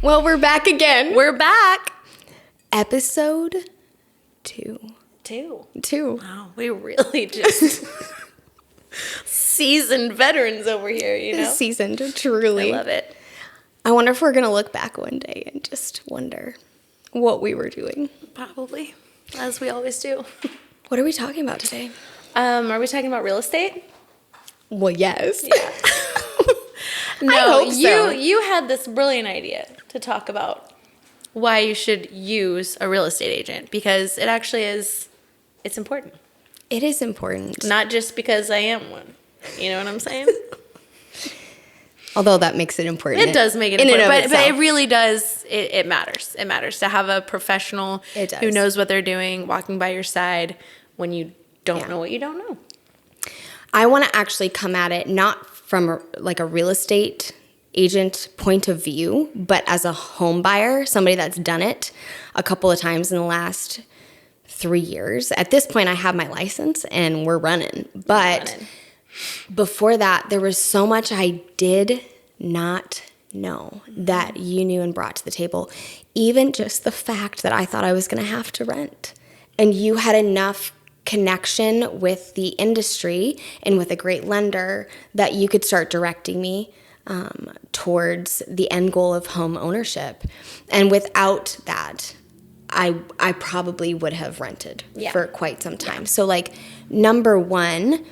Well, we're back again. We're back. Episode 2. 2. Wow, we really just seasoned veterans over here, you know? Seasoned, truly. I love it. I wonder if we're going to look back one day and just wonder what we were doing. Probably, as we always do. What are we talking about today? Are we talking about real estate? Well, yes. Yeah. No, I hope so. You had this brilliant idea to talk about why you should use a real estate agent, because it actually is, it's important. It is important. Not just because I am one. You know what I'm saying? Although that makes it important. It does make it in important, and of but itself. it really does. It matters. It matters to have a professional It does. who knows what they're doing, walking by your side when you don't know what you don't know. I want to actually come at it not from a real estate agent point of view, but as a home buyer, somebody that's done it a couple of times in the last 3 years. At this point, I have my license and we're running. But before that, there was so much I did not know that you knew and brought to the table. Even just the fact that I thought I was going to have to rent. And you had enough connection with the industry and with a great lender that you could start directing me towards the end goal of home ownership. And without that, I probably would have rented for quite some time. Yeah. So number one,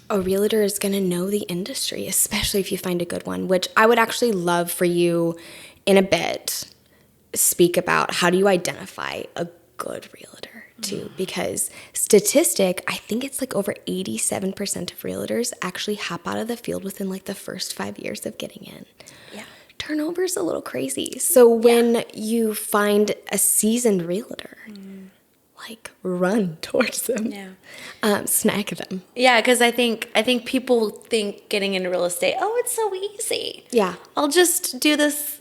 a realtor is going to know the industry, especially if you find a good one, which I would actually love for you in a bit speak about how do you identify a good realtor too, because I think it's over 87% of realtors actually hop out of the field within the first 5 years of getting in. Yeah. Turnover's a little crazy. So when you find a seasoned realtor, run towards them. Yeah. Snag them. Yeah, because I think people think getting into real estate, it's so easy. Yeah. I'll just do this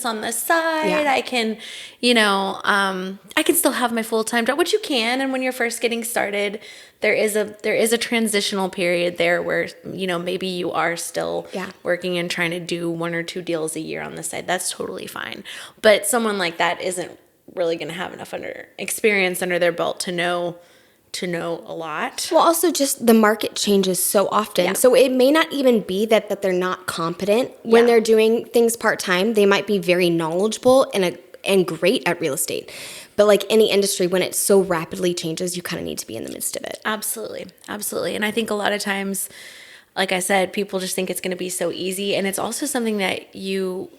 on the side. Yeah. I can, I can still have my full-time job, which you can. And when you're first getting started, there is a transitional period there where, maybe you are still working and trying to do 1 or 2 deals a year on the side. That's totally fine. But someone like that isn't really going to have enough experience under their belt to know a lot. Well, also just the market changes so often. Yeah. So it may not even be that they're not competent when they're doing things part-time. They might be very knowledgeable and great at real estate. But like any industry, when it so rapidly changes, you kind of need to be in the midst of it. Absolutely. Absolutely. And I think a lot of times, like I said, people just think it's going to be so easy. And it's also something that you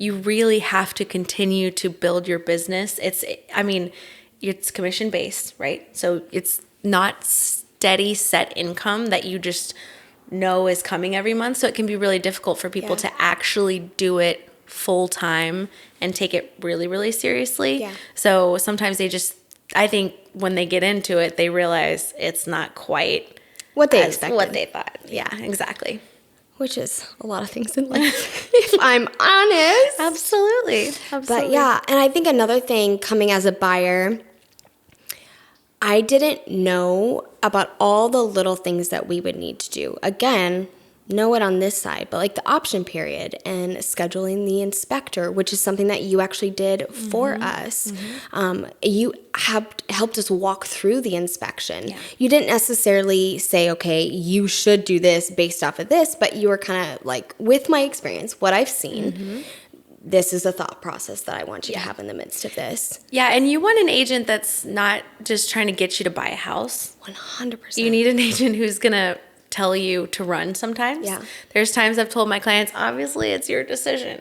really have to continue to build your business. It's commission based, right? So it's not steady set income that you just know is coming every month. So it can be really difficult for people to actually do it full time and take it really, really seriously. Yeah. So sometimes I think when they get into it, they realize it's not quite what they expected. What they thought. Yeah, exactly. Which is a lot of things in life, if I'm honest. Absolutely. But yeah, and I think another thing coming as a buyer, I didn't know about all the little things that we would need to do. Again, know it on this side, but the option period and scheduling the inspector, which is something that you actually did for us. Mm-hmm. You helped us walk through the inspection. Yeah. You didn't necessarily say, okay, you should do this based off of this, but you were kind of with my experience, what I've seen, this is a thought process that I want you to have in the midst of this. Yeah, and you want an agent that's not just trying to get you to buy a house. 100%. You need an agent who's going to tell you to run sometimes. Yeah. There's times I've told my clients, obviously it's your decision,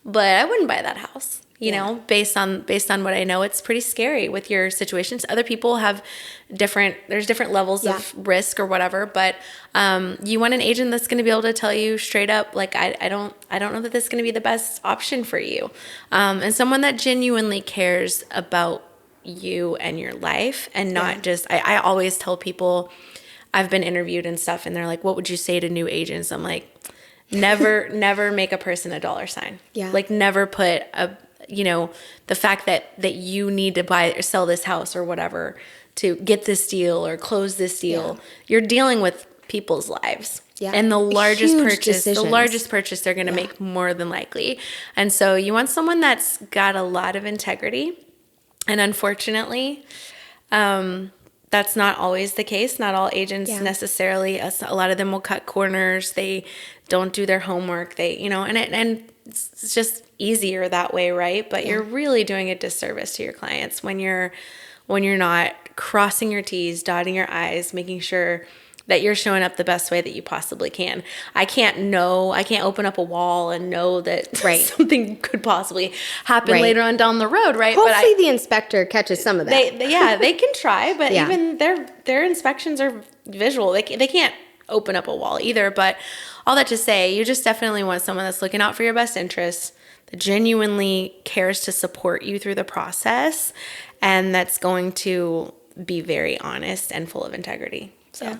but I wouldn't buy that house. You know, based on what I know, it's pretty scary with your situations. Other people have there's different levels of risk or whatever, but you want an agent that's going to be able to tell you straight up, I don't know that this is going to be the best option for you. And someone that genuinely cares about you and your life and not just, I always tell people, I've been interviewed and stuff, and they're like, what would you say to new agents? I'm like, never make a person a dollar sign. Yeah. Never put the fact that you need to buy or sell this house or whatever to get this deal or close this deal. Yeah. You're dealing with people's lives. Yeah. And the largest Huge purchase, decisions. they're going to make more than likely. And so you want someone that's got a lot of integrity. And unfortunately, that's not always the case. Not all agents necessarily. A lot of them will cut corners. They don't do their homework. They, and it's just easier that way, right? But you're really doing a disservice to your clients when you're not crossing your T's, dotting your I's, making sure that you're showing up the best way that you possibly can. I can't open up a wall and know that something could possibly happen later on down the road, right? Hopefully the inspector catches some of that. They can try, but even their inspections are visual. They can't open up a wall either. But all that to say, you just definitely want someone that's looking out for your best interests, that genuinely cares to support you through the process, and that's going to be very honest and full of integrity. So. Yeah.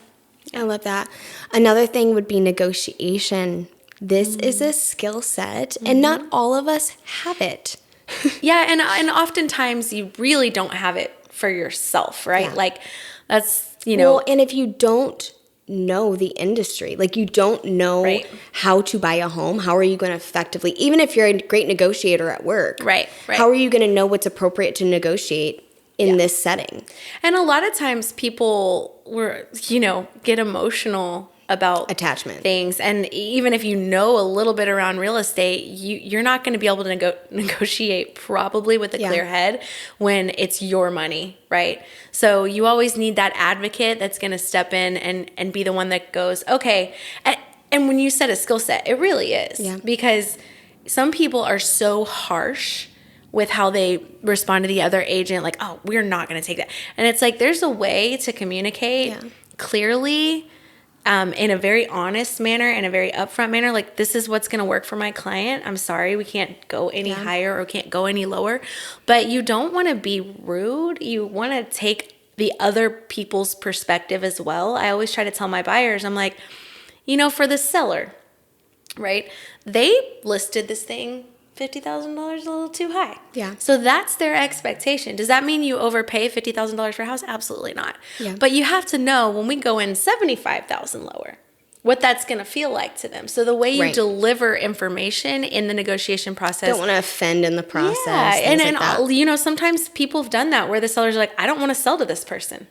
I love that. Another thing would be negotiation. This is a skill set, and not all of us have it. Yeah, and oftentimes you really don't have it for yourself, right? Yeah. Like that's, Well, and if you don't know the industry, like you don't know how to buy a home, how are you going to effectively, even if you're a great negotiator at work, right. How are you going to know what's appropriate to negotiate in this setting? And a lot of times people get emotional about attachment things. And even if you know a little bit around real estate, you're not going to be able to negotiate probably with a clear head when it's your money, right? So you always need that advocate that's going to step in and be the one that goes, okay. And when you said a skill set, it really is. Because some people are so harsh with how they respond to the other agent, like, oh, we're not going to take that. And it's like, there's a way to communicate clearly, in a very honest manner, in a very upfront manner. Like, this is what's going to work for my client. I'm sorry, we can't go any higher or can't go any lower. But you don't want to be rude. You want to take the other people's perspective as well. I always try to tell my buyers, I'm like, for the seller, right? They listed this thing $50,000 a little too high. Yeah. So that's their expectation. Does that mean you overpay $50,000 for a house? Absolutely not. Yeah. But you have to know when we go in $75,000 lower, what that's going to feel like to them. So the way you deliver information in the negotiation process. Don't want to offend in the process. Yeah. And sometimes people have done that where the sellers are like, I don't want to sell to this person.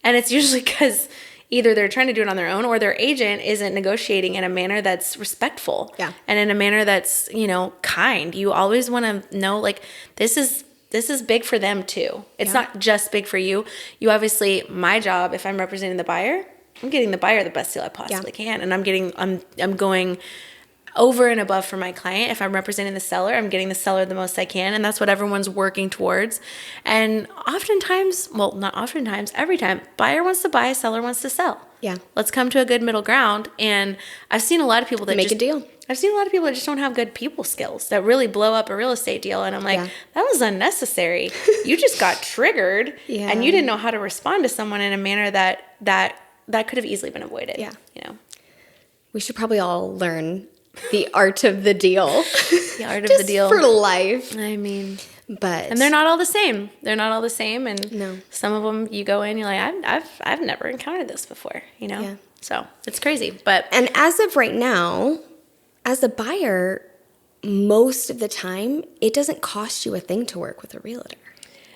And it's usually because either they're trying to do it on their own or their agent isn't negotiating in a manner that's respectful. Yeah. And in a manner that's, kind. You always want to know, like, this is big for them too. It's not just big for you. You obviously, my job, if I'm representing the buyer, I'm getting the buyer the best deal I possibly can. And I'm going over and above for my client. If I'm representing the seller, I'm getting the seller the most I can. And that's what everyone's working towards. And oftentimes, well, not oftentimes, every time, buyer wants to buy, seller wants to sell. Yeah. Let's come to a good middle ground. And I've seen a lot of people that make a deal. I've seen a lot of people that just don't have good people skills that really blow up a real estate deal. And I'm like, that was unnecessary. You just got triggered and you didn't know how to respond to someone in a manner that could have easily been avoided. Yeah. We should probably all learn the art of the deal. The art of the deal. For life. I mean, and they're not all the same. And no. Some of them you go in, you're like, I've never encountered this before, So it's crazy. And as of right now, as a buyer, most of the time, it doesn't cost you a thing to work with a realtor.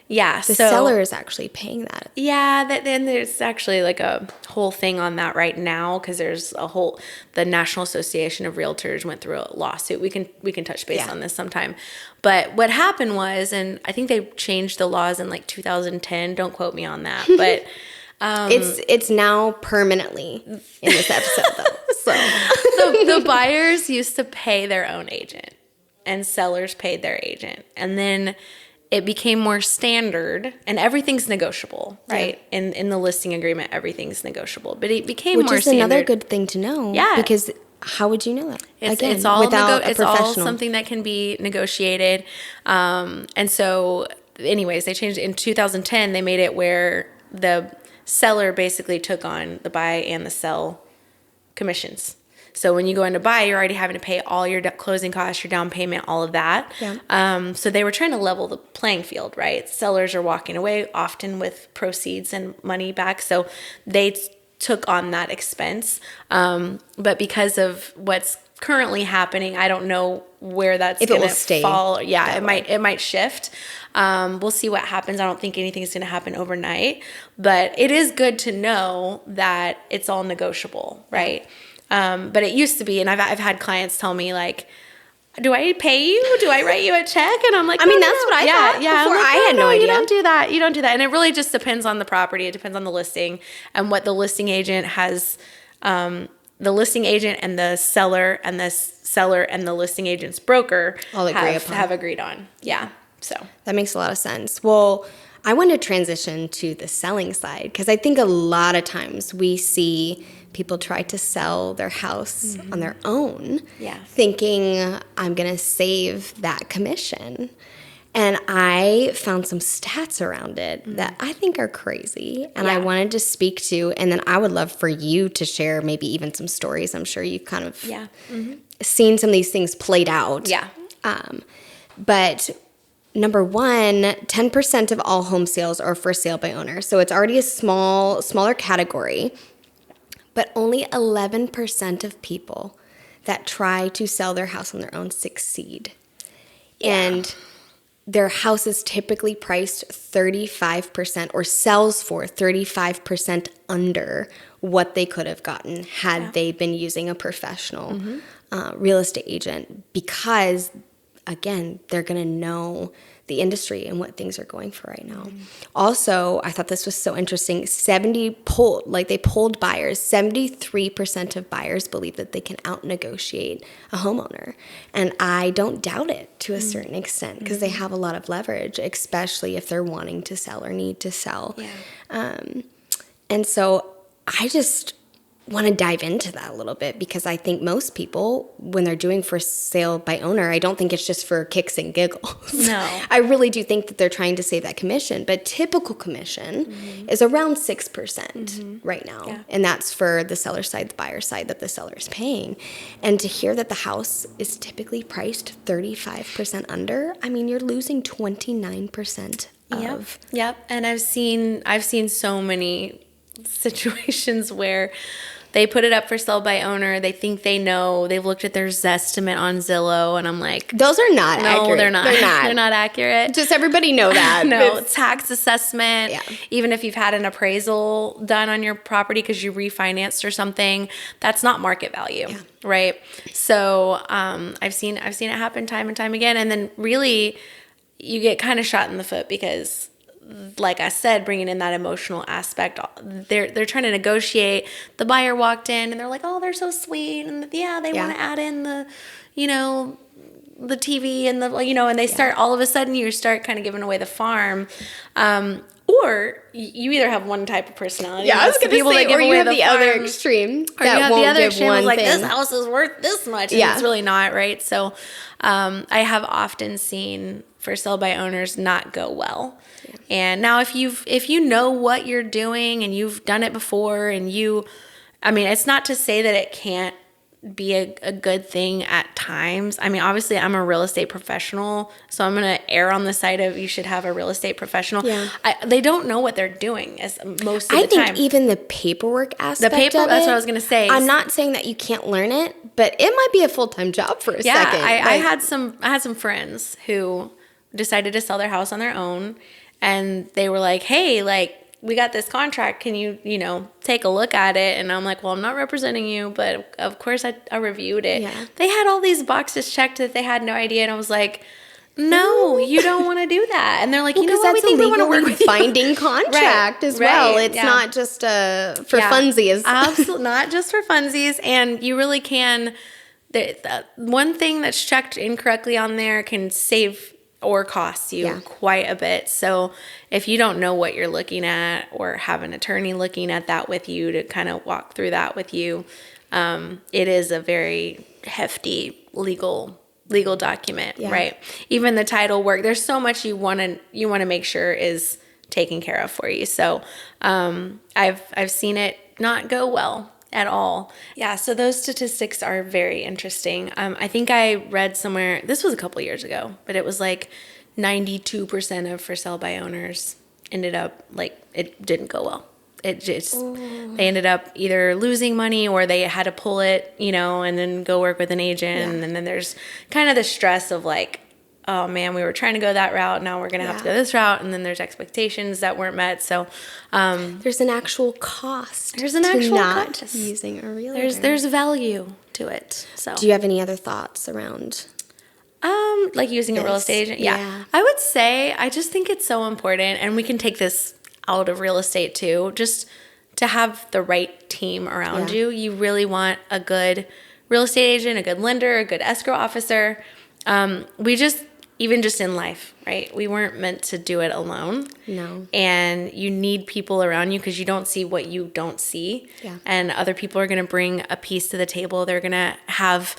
Yeah. The seller is actually paying that. Yeah. Then there's actually like a whole thing on that right now because there's the National Association of Realtors went through a lawsuit. We can touch base on this sometime. But what happened was, and I think they changed the laws in like 2010. Don't quote me on that. But it's now permanently in this episode though. So the buyers used to pay their own agent and sellers paid their agent. And then it became more standard, and everything's negotiable, right? Yeah. In the listing agreement, everything's negotiable. But it became more standard. Which is another good thing to know. Yeah. Because how would you know that? It's all something that can be negotiated. And so, anyways, they changed it in 2010. They made it where the seller basically took on the buy and the sell commissions. So when you go in to buy, you're already having to pay all your closing costs, your down payment, all of that. Yeah. So they were trying to level the playing field, right? Sellers are walking away often with proceeds and money back. So they took on that expense. But because of what's currently happening, I don't know where that's going to fall. Yeah, it might shift. We'll see what happens. I don't think anything's going to happen overnight, but it is good to know that it's all negotiable, right? But it used to be, and I've had clients tell me like, do I pay you? Do I write you a check? And I'm like, I mean, that's what I thought before. Like, I had no idea. You don't do that. You don't do that. And it really just depends on the property. It depends on the listing and what the listing agent has, the listing agent and the seller and the listing agent's broker have agreed on. Yeah. So that makes a lot of sense. Well, I want to transition to the selling side because I think a lot of times we see people try to sell their house on their own, thinking I'm going to save that commission. And I found some stats around it that I think are crazy and I wanted to speak to. And then I would love for you to share maybe even some stories. I'm sure you've kind of seen some of these things played out. Yeah. But number one, 10% of all home sales are for sale by owner. So it's already a smaller category. But only 11% of people that try to sell their house on their own succeed. Yeah. And their house is typically priced 35% or sells for 35% under what they could have gotten had they been using a professional real estate agent because, again, they're going to know the industry and what things are going for right now. Also, I thought this was so interesting. They polled buyers. 73% of buyers believe that they can out-negotiate a homeowner. And I don't doubt it to a certain extent because they have a lot of leverage, especially if they're wanting to sell or need to sell. Yeah. And so I just want to dive into that a little bit because I think most people, when they're doing for sale by owner, I don't think it's just for kicks and giggles. No. I really do think that they're trying to save that commission, but typical commission is around 6% right now. Yeah. And that's for the seller side, the buyer side that the seller is paying. And to hear that the house is typically priced 35% under, I mean, you're losing 29% of. Yep. And I've seen so many situations where they put it up for sale by owner. They think they know. They've looked at their Zestimate on Zillow, and I'm like, those are not accurate. No, they're not. They're not accurate. Just everybody know that. No, tax assessment. Yeah. Even if you've had an appraisal done on your property because you refinanced or something, that's not market value, right? So I've seen it happen time and time again, and then really you get kind of shot in the foot because, like I said, bringing in that emotional aspect, they're trying to negotiate. The buyer walked in and they're like, oh, they're so sweet. And they want to add in the TV and and they start, all of a sudden you start kind of giving away the farm. Or you either have one type of personality. Yeah, I was going to say, or you have the other extreme. Or you have the other extreme of like, this house is worth this much. And it's really not, right? So I have often seen for sale by owners not go well. Yeah. And now if you know what you're doing and you've done it before and it's not to say that it can't be a good thing at times. I mean, obviously I'm a real estate professional, so I'm going to err on the side of you should have a real estate professional. Yeah. They don't know what they're doing most of the time. I think even the paperwork aspect that's what I was going to say. I'm not saying that you can't learn it, but it might be a full-time job for a second. I had some friends who decided to sell their house on their own, and they were like, hey, like, we got this contract. Can you take a look at it? And I'm like, well, I'm not representing you, but of course I reviewed it. Yeah. They had all these boxes checked that they had no idea. And I was like, no, you don't want to do that. And they're like, you know what? We think we want to work with you. Binding contract as well. It's not just for funsies. Absolutely. Not just for funsies. And you really can, one thing that's checked incorrectly on there can save or costs you quite a bit. So if you don't know what you're looking at or have an attorney looking at that with you to kind of walk through that with you, it is a very hefty legal document, right? Even the title work, there's so much you want to make sure is taken care of for you. So I've seen it not go well at all. Yeah, so those statistics are very interesting. I think I read somewhere, this was a couple years ago, but it was like 92% of for sale by owners ended up, like, it didn't go well. it just, they ended up either losing money or they had to pull it, and then go work with an agent. Yeah. And then there's kind of the stress of like, oh man, we were trying to go that route. Now we're going to have to go this route. And then there's expectations that weren't met. So, there's an actual cost. There's an actual not cost. using a realtor. There's value to it. So, do you have any other thoughts around? Like using a real estate agent? Yeah. I would say, I just think it's so important, and we can take this out of real estate too, just to have the right team around you. You really want a good real estate agent, a good lender, a good escrow officer. Even just in life, right? We weren't meant to do it alone. No. And you need people around you because you don't see what you don't see. Yeah. And other people are going to bring a piece to the table. They're going to have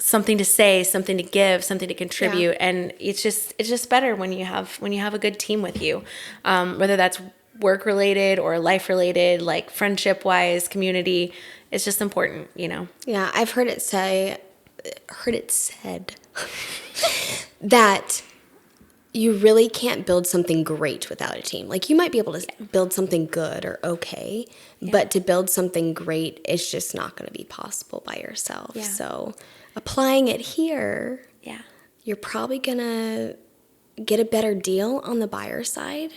something to say, something to give, something to contribute. And it's just better when you have a good team with you, whether that's work related or life related, like friendship wise, community. It's just important, Yeah, I've heard it said that you really can't build something great without a team. Like, you might be able to build something good or okay, but to build something great, it's just not going to be possible by yourself. Yeah. So applying it here, you're probably going to get a better deal on the buyer side,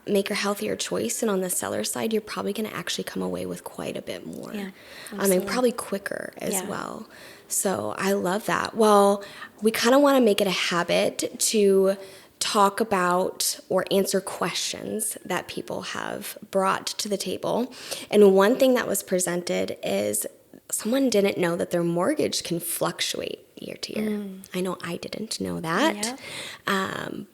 make a healthier choice, and on the seller side, you're probably going to actually come away with quite a bit more. Probably quicker as well. So I love that. Well, we kind of want to make it a habit to talk about or answer questions that people have brought to the table. And one thing that was presented is someone didn't know that their mortgage can fluctuate year to year. I know I didn't know that.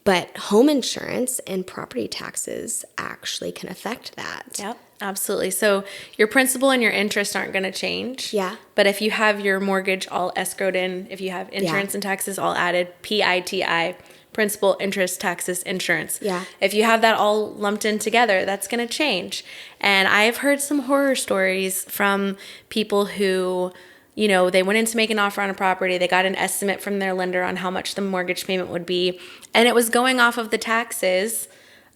But home insurance and property taxes actually can affect that. Yep, absolutely. So your principal and your interest aren't going to change. Yeah. But if you have your mortgage all escrowed in, if you have insurance and taxes all added, PITI, principal, interest, taxes, insurance. Yeah. If you have that all lumped in together, that's going to change. And I've heard some horror stories from people who, they went in to make an offer on a property. They got an estimate from their lender on how much the mortgage payment would be. And it was going off of the taxes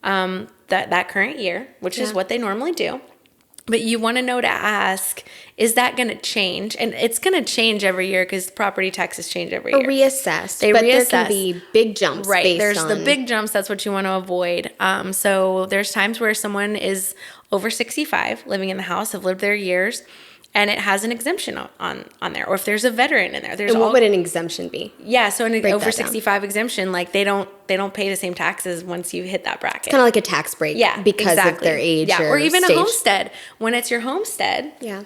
that current year, which is what they normally do. But you want to know to ask, is that going to change? And it's going to change every year because property taxes change every year. Or reassess. They but reassess. There can be big jumps. Right. There's the big jumps. That's what you want to avoid. So there's times where someone is over 65, living in the house, have lived there years, and it has an exemption on there. Or if there's a veteran in there. And what would an exemption be? Yeah, so an over 65 exemption, like they don't pay the same taxes once you hit that bracket. Kind of like a tax break, because of their age, or even stage. A homestead. When it's your homestead, Yeah.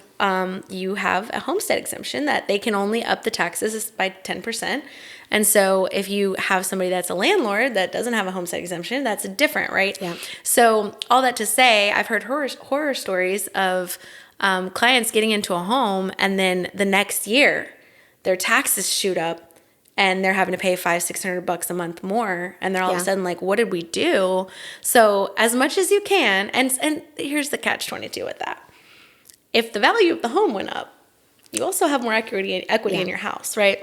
You have a homestead exemption that they can only up the taxes by 10%. And so if you have somebody that's a landlord that doesn't have a homestead exemption, that's different, right? Yeah. So all that to say, I've heard horror stories of clients getting into a home, and then the next year their taxes shoot up and they're having to pay $500-600 a month more, and they're all of a sudden like, what did we do? So as much as you can, and here's the catch-22 with that. If the value of the home went up, you also have more equity in your house, right?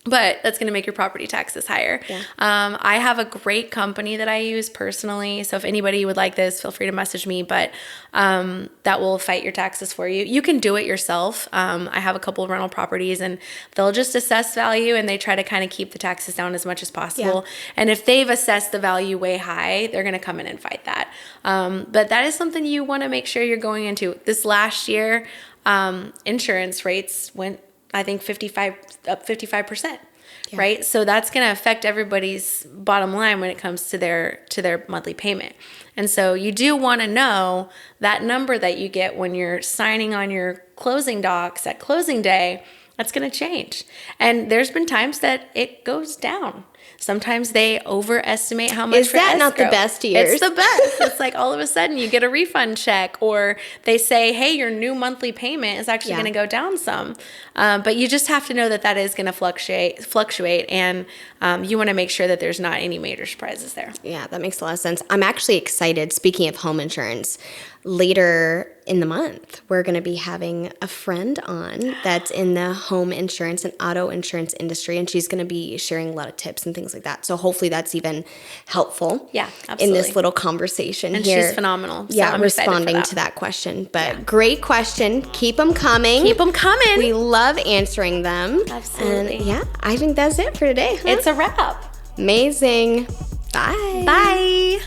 But that's going to make your property taxes higher. Yeah. I have a great company that I use personally. So if anybody would like this, feel free to message me. But that will fight your taxes for you. You can do it yourself. I have a couple of rental properties, and they'll just assess value, and they try to kind of keep the taxes down as much as possible. Yeah. And if they've assessed the value way high, they're going to come in and fight that. But that is something you want to make sure you're going into. This last year, insurance rates went, I think, 55%, right? So that's going to affect everybody's bottom line when it comes to their monthly payment. And so you do want to know that number that you get when you're signing on your closing docs at closing day. That's going to change. And there's been times that it goes down. Sometimes they overestimate how much. Is that not the best years? It's the best. It's like all of a sudden you get a refund check, or they say, hey, your new monthly payment is actually going to go down some. But you just have to know that is going to fluctuate, and you want to make sure that there's not any major surprises there. Yeah, that makes a lot of sense. I'm actually excited. Speaking of home insurance, later in the month, we're going to be having a friend on that's in the home insurance and auto insurance industry, and she's going to be sharing a lot of tips and things like that. So hopefully that's even helpful. Yeah, in absolutely. this little conversation And here. she's phenomenal. So Yeah, I'm excited for responding that. to that question. But great question. Keep them coming. Keep them coming. We love answering them. Absolutely. And yeah, I think that's it for today. Huh? It's a wrap. Amazing. Bye. Bye.